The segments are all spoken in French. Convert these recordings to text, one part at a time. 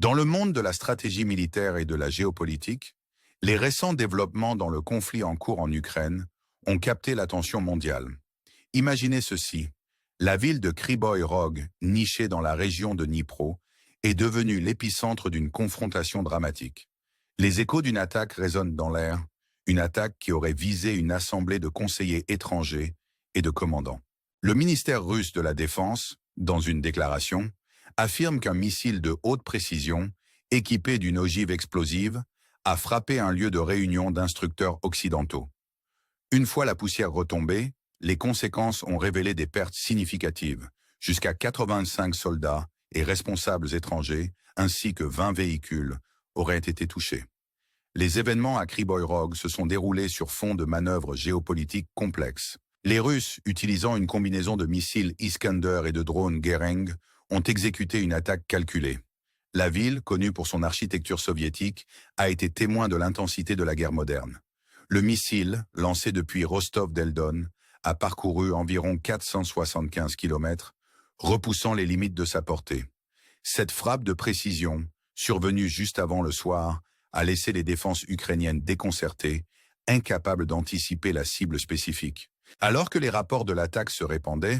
Dans le monde de la stratégie militaire et de la géopolitique, les récents développements dans le conflit en cours en Ukraine ont capté l'attention mondiale. Imaginez ceci, la ville de Kryvyi Rog, nichée dans la région de Dnipro, est devenue l'épicentre d'une confrontation dramatique. Les échos d'une attaque résonnent dans l'air, une attaque qui aurait visé une assemblée de conseillers étrangers et de commandants. Le ministère russe de la Défense, dans une déclaration, affirme qu'un missile de haute précision, équipé d'une ogive explosive, a frappé un lieu de réunion d'instructeurs occidentaux. Une fois la poussière retombée, les conséquences ont révélé des pertes significatives, jusqu'à 85 soldats et responsables étrangers, ainsi que 20 véhicules, auraient été touchés. Les événements à Kryvyi Rog se sont déroulés sur fond de manœuvres géopolitiques complexes. Les Russes, utilisant une combinaison de missiles Iskander et de drones Goering, ont exécuté une attaque calculée. La ville, connue pour son architecture soviétique, a été témoin de l'intensité de la guerre moderne. Le missile, lancé depuis Rostov-del-Don, a parcouru environ 475 km, repoussant les limites de sa portée. Cette frappe de précision, survenue juste avant le soir, a laissé les défenses ukrainiennes déconcertées, incapables d'anticiper la cible spécifique. Alors que les rapports de l'attaque se répandaient,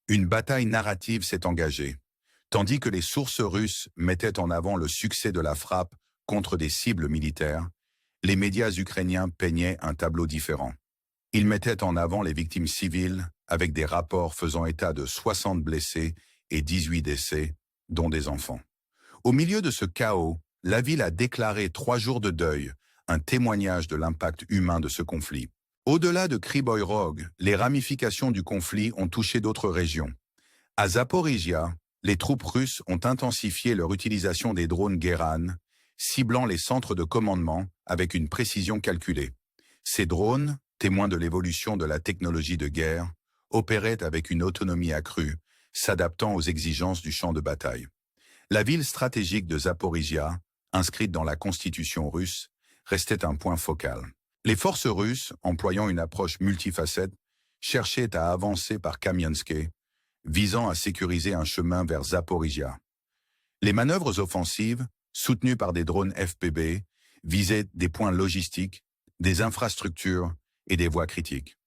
une bataille narrative s'est engagée. Tandis que les sources russes mettaient en avant le succès de la frappe contre des cibles militaires, les médias ukrainiens peignaient un tableau différent. Ils mettaient en avant les victimes civiles, avec des rapports faisant état de 60 blessés et 18 décès, dont des enfants. Au milieu de ce chaos, la ville a déclaré 3 jours de deuil, un témoignage de l'impact humain de ce conflit. Au-delà de Kryvyi Rog, les ramifications du conflit ont touché d'autres régions. À Zaporizhia, les troupes russes ont intensifié leur utilisation des drones Guéran, ciblant les centres de commandement avec une précision calculée. Ces drones, témoins de l'évolution de la technologie de guerre, opéraient avec une autonomie accrue, s'adaptant aux exigences du champ de bataille. La ville stratégique de Zaporizhia, inscrite dans la constitution russe, restait un point focal. Les forces russes, employant une approche multifacette, cherchaient à avancer par Kamianske, visant à sécuriser un chemin vers Zaporizhia. Les manœuvres offensives, soutenues par des drones FPV, visaient des points logistiques, des infrastructures et des voies critiques.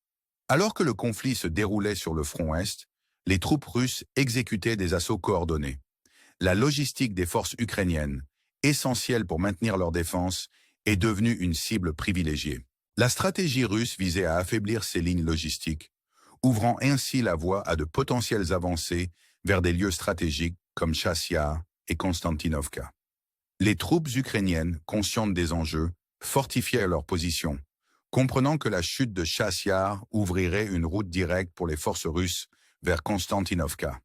Alors que le conflit se déroulait sur le front Est, les troupes russes exécutaient des assauts coordonnés. La logistique des forces ukrainiennes, essentielle pour maintenir leur défense, est devenue une cible privilégiée. La stratégie russe visait à affaiblir ces lignes logistiques, ouvrant ainsi la voie à de potentielles avancées vers des lieux stratégiques comme Chasiar et Konstantinovka. Les troupes ukrainiennes, conscientes des enjeux, fortifièrent leur position, comprenant que la chute de Chasiar ouvrirait une route directe pour les forces russes vers Konstantinovka.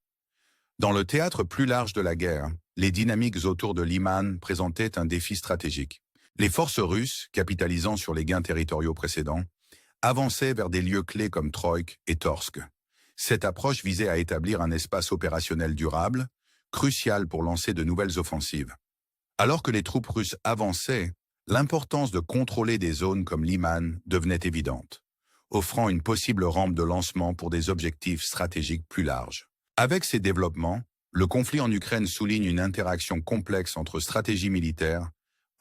Dans le théâtre plus large de la guerre, les dynamiques autour de Liman présentaient un défi stratégique. Les forces russes, capitalisant sur les gains territoriaux précédents, avançaient vers des lieux clés comme Troïk et Torsk. Cette approche visait à établir un espace opérationnel durable, crucial pour lancer de nouvelles offensives. Alors que les troupes russes avançaient, l'importance de contrôler des zones comme Liman devenait évidente, offrant une possible rampe de lancement pour des objectifs stratégiques plus larges. Avec ces développements, le conflit en Ukraine souligne une interaction complexe entre stratégie militaire,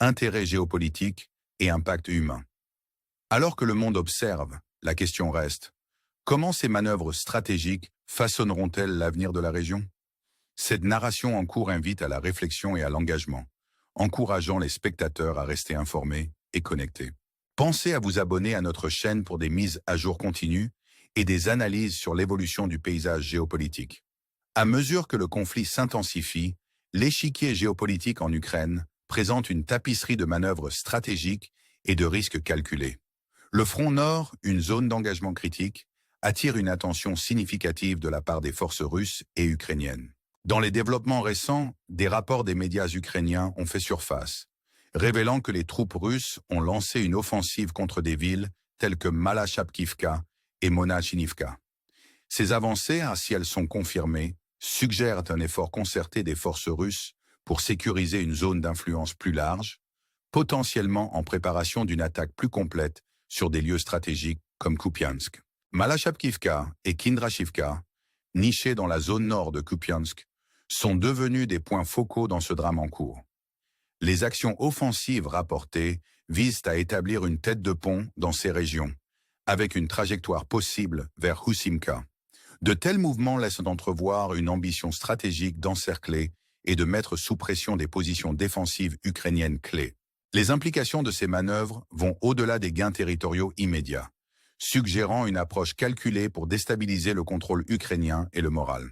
intérêt géopolitique et impact humain. Alors que le monde observe, la question reste, comment ces manœuvres stratégiques façonneront-elles l'avenir de la région? Cette narration en cours invite à la réflexion et à l'engagement, encourageant les spectateurs à rester informés et connectés. Pensez à vous abonner à notre chaîne pour des mises à jour continues et des analyses sur l'évolution du paysage géopolitique. À mesure que le conflit s'intensifie, l'échiquier géopolitique en Ukraine présente une tapisserie de manœuvres stratégiques et de risques calculés. Le front nord, une zone d'engagement critique, attire une attention significative de la part des forces russes et ukrainiennes. Dans les développements récents, des rapports des médias ukrainiens ont fait surface, révélant que les troupes russes ont lancé une offensive contre des villes telles que Malachapkivka et Monachinivka. Ces avancées, si elles sont confirmées, suggèrent un effort concerté des forces russes pour sécuriser une zone d'influence plus large, potentiellement en préparation d'une attaque plus complète sur des lieux stratégiques comme Kupiansk. Malachapkivka et Kindrashivka, nichés dans la zone nord de Kupiansk, sont devenus des points focaux dans ce drame en cours. Les actions offensives rapportées visent à établir une tête de pont dans ces régions, avec une trajectoire possible vers Housimka. De tels mouvements laissent entrevoir une ambition stratégique d'encercler et de mettre sous pression des positions défensives ukrainiennes clés. Les implications de ces manœuvres vont au-delà des gains territoriaux immédiats, suggérant une approche calculée pour déstabiliser le contrôle ukrainien et le moral.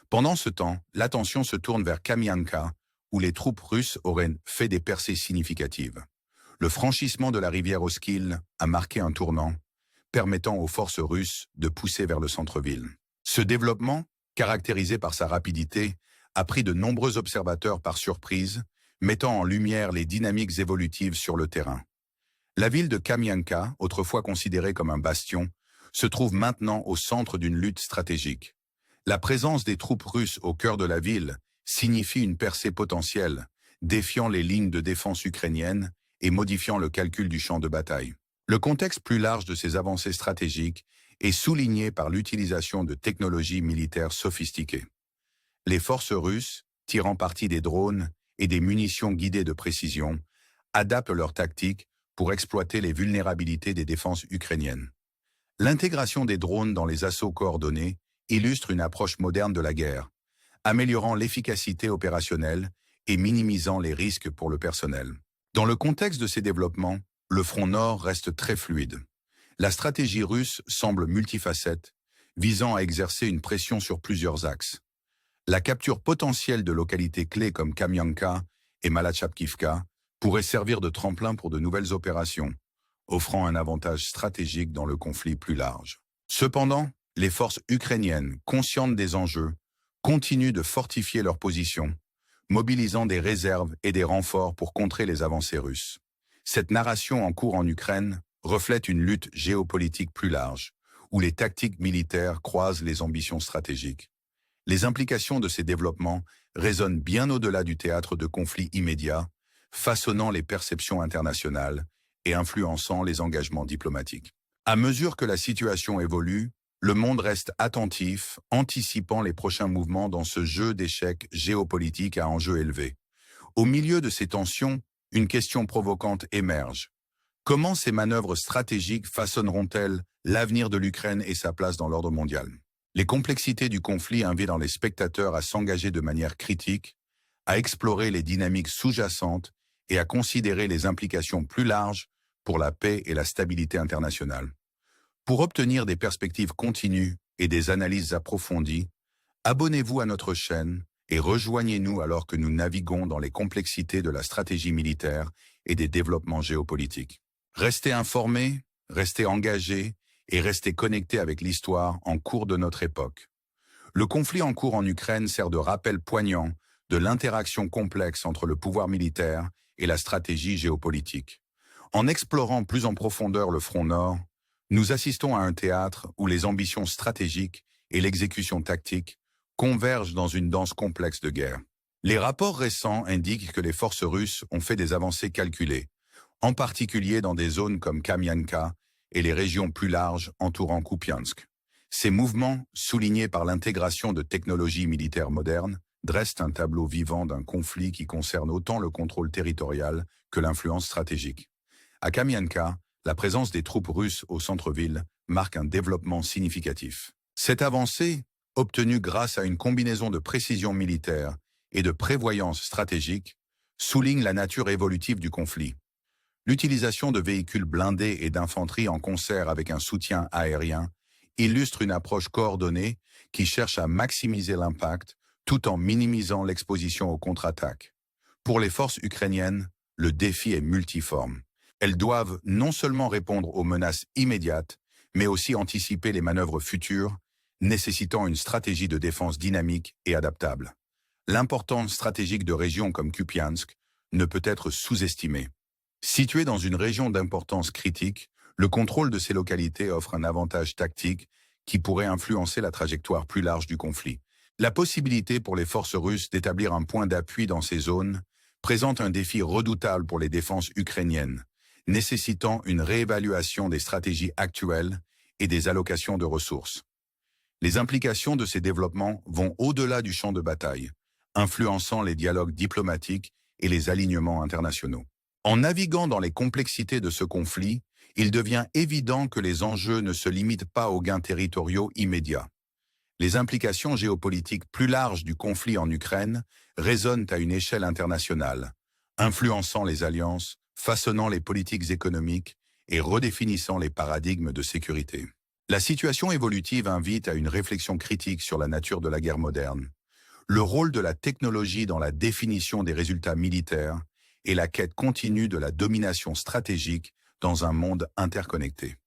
Pendant ce temps, l'attention se tourne vers Kamianka, où les troupes russes auraient fait des percées significatives. Le franchissement de la rivière Oskil a marqué un tournant, permettant aux forces russes de pousser vers le centre-ville. Ce développement, caractérisé par sa rapidité, a pris de nombreux observateurs par surprise, mettant en lumière les dynamiques évolutives sur le terrain. La ville de Kamianka, autrefois considérée comme un bastion, se trouve maintenant au centre d'une lutte stratégique. La présence des troupes russes au cœur de la ville signifie une percée potentielle, défiant les lignes de défense ukrainiennes et modifiant le calcul du champ de bataille. Le contexte plus large de ces avancées stratégiques est souligné par l'utilisation de technologies militaires sophistiquées. Les forces russes, tirant parti des drones et des munitions guidées de précision, adaptent leurs tactiques pour exploiter les vulnérabilités des défenses ukrainiennes. L'intégration des drones dans les assauts coordonnés illustre une approche moderne de la guerre, améliorant l'efficacité opérationnelle et minimisant les risques pour le personnel. Dans le contexte de ces développements, le front nord reste très fluide. La stratégie russe semble multifacette, visant à exercer une pression sur plusieurs axes. La capture potentielle de localités clés comme Kamianka et Malachapkivka pourrait servir de tremplin pour de nouvelles opérations, offrant un avantage stratégique dans le conflit plus large. Cependant, les forces ukrainiennes, conscientes des enjeux, continuent de fortifier leur position, mobilisant des réserves et des renforts pour contrer les avancées russes. Cette narration en cours en Ukraine reflète une lutte géopolitique plus large, où les tactiques militaires croisent les ambitions stratégiques. Les implications de ces développements résonnent bien au-delà du théâtre de conflits immédiats, façonnant les perceptions internationales et influençant les engagements diplomatiques. À mesure que la situation évolue, le monde reste attentif, anticipant les prochains mouvements dans ce jeu d'échecs géopolitique à enjeux élevés. Au milieu de ces tensions, une question provocante émerge. Comment ces manœuvres stratégiques façonneront-elles l'avenir de l'Ukraine et sa place dans l'ordre mondial? Les complexités du conflit invitent les spectateurs à s'engager de manière critique, à explorer les dynamiques sous-jacentes et à considérer les implications plus larges pour la paix et la stabilité internationale. Pour obtenir des perspectives continues et des analyses approfondies, abonnez-vous à notre chaîne et rejoignez-nous alors que nous naviguons dans les complexités de la stratégie militaire et des développements géopolitiques. Restez informés, restez engagés et restez connectés avec l'histoire en cours de notre époque. Le conflit en cours en Ukraine sert de rappel poignant de l'interaction complexe entre le pouvoir militaire et la stratégie géopolitique. En explorant plus en profondeur le front nord, nous assistons à un théâtre où les ambitions stratégiques et l'exécution tactique convergent dans une danse complexe de guerre. Les rapports récents indiquent que les forces russes ont fait des avancées calculées, en particulier dans des zones comme Kamianka et les régions plus larges entourant Kupiansk. Ces mouvements, soulignés par l'intégration de technologies militaires modernes, dressent un tableau vivant d'un conflit qui concerne autant le contrôle territorial que l'influence stratégique. À Kamianka, la présence des troupes russes au centre-ville marque un développement significatif. Cette avancée, obtenue grâce à une combinaison de précision militaire et de prévoyance stratégique, souligne la nature évolutive du conflit. L'utilisation de véhicules blindés et d'infanterie en concert avec un soutien aérien illustre une approche coordonnée qui cherche à maximiser l'impact tout en minimisant l'exposition aux contre-attaques. Pour les forces ukrainiennes, le défi est multiforme. Elles doivent non seulement répondre aux menaces immédiates, mais aussi anticiper les manœuvres futures, nécessitant une stratégie de défense dynamique et adaptable. L'importance stratégique de régions comme Kupiansk ne peut être sous-estimée. Située dans une région d'importance critique, le contrôle de ces localités offre un avantage tactique qui pourrait influencer la trajectoire plus large du conflit. La possibilité pour les forces russes d'établir un point d'appui dans ces zones présente un défi redoutable pour les défenses ukrainiennes, nécessitant une réévaluation des stratégies actuelles et des allocations de ressources. Les implications de ces développements vont au-delà du champ de bataille, influençant les dialogues diplomatiques et les alignements internationaux. En naviguant dans les complexités de ce conflit, il devient évident que les enjeux ne se limitent pas aux gains territoriaux immédiats. Les implications géopolitiques plus larges du conflit en Ukraine résonnent à une échelle internationale, influençant les alliances, façonnant les politiques économiques et redéfinissant les paradigmes de sécurité. La situation évolutive invite à une réflexion critique sur la nature de la guerre moderne, le rôle de la technologie dans la définition des résultats militaires et la quête continue de la domination stratégique dans un monde interconnecté.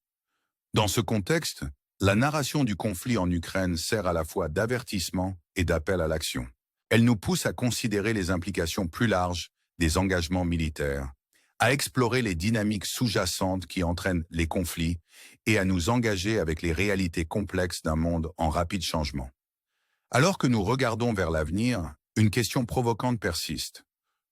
Dans ce contexte, la narration du conflit en Ukraine sert à la fois d'avertissement et d'appel à l'action. Elle nous pousse à considérer les implications plus larges des engagements militaires, à explorer les dynamiques sous-jacentes qui entraînent les conflits et à nous engager avec les réalités complexes d'un monde en rapide changement. Alors que nous regardons vers l'avenir, une question provocante persiste.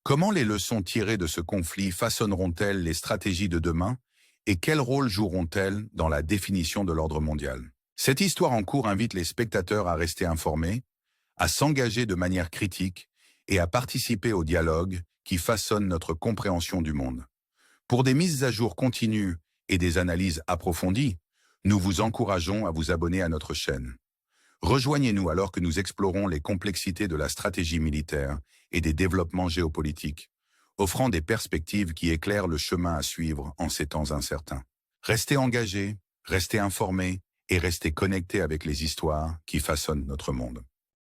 Comment les leçons tirées de ce conflit façonneront-elles les stratégies de demain et quel rôle joueront-elles dans la définition de l'ordre mondial? Cette histoire en cours invite les spectateurs à rester informés, à s'engager de manière critique et à participer au dialogue qui façonne notre compréhension du monde. Pour des mises à jour continues et des analyses approfondies, nous vous encourageons à vous abonner à notre chaîne. Rejoignez-nous alors que nous explorons les complexités de la stratégie militaire et des développements géopolitiques, offrant des perspectives qui éclairent le chemin à suivre en ces temps incertains. Restez engagés, restez informés et restez connectés avec les histoires qui façonnent notre monde.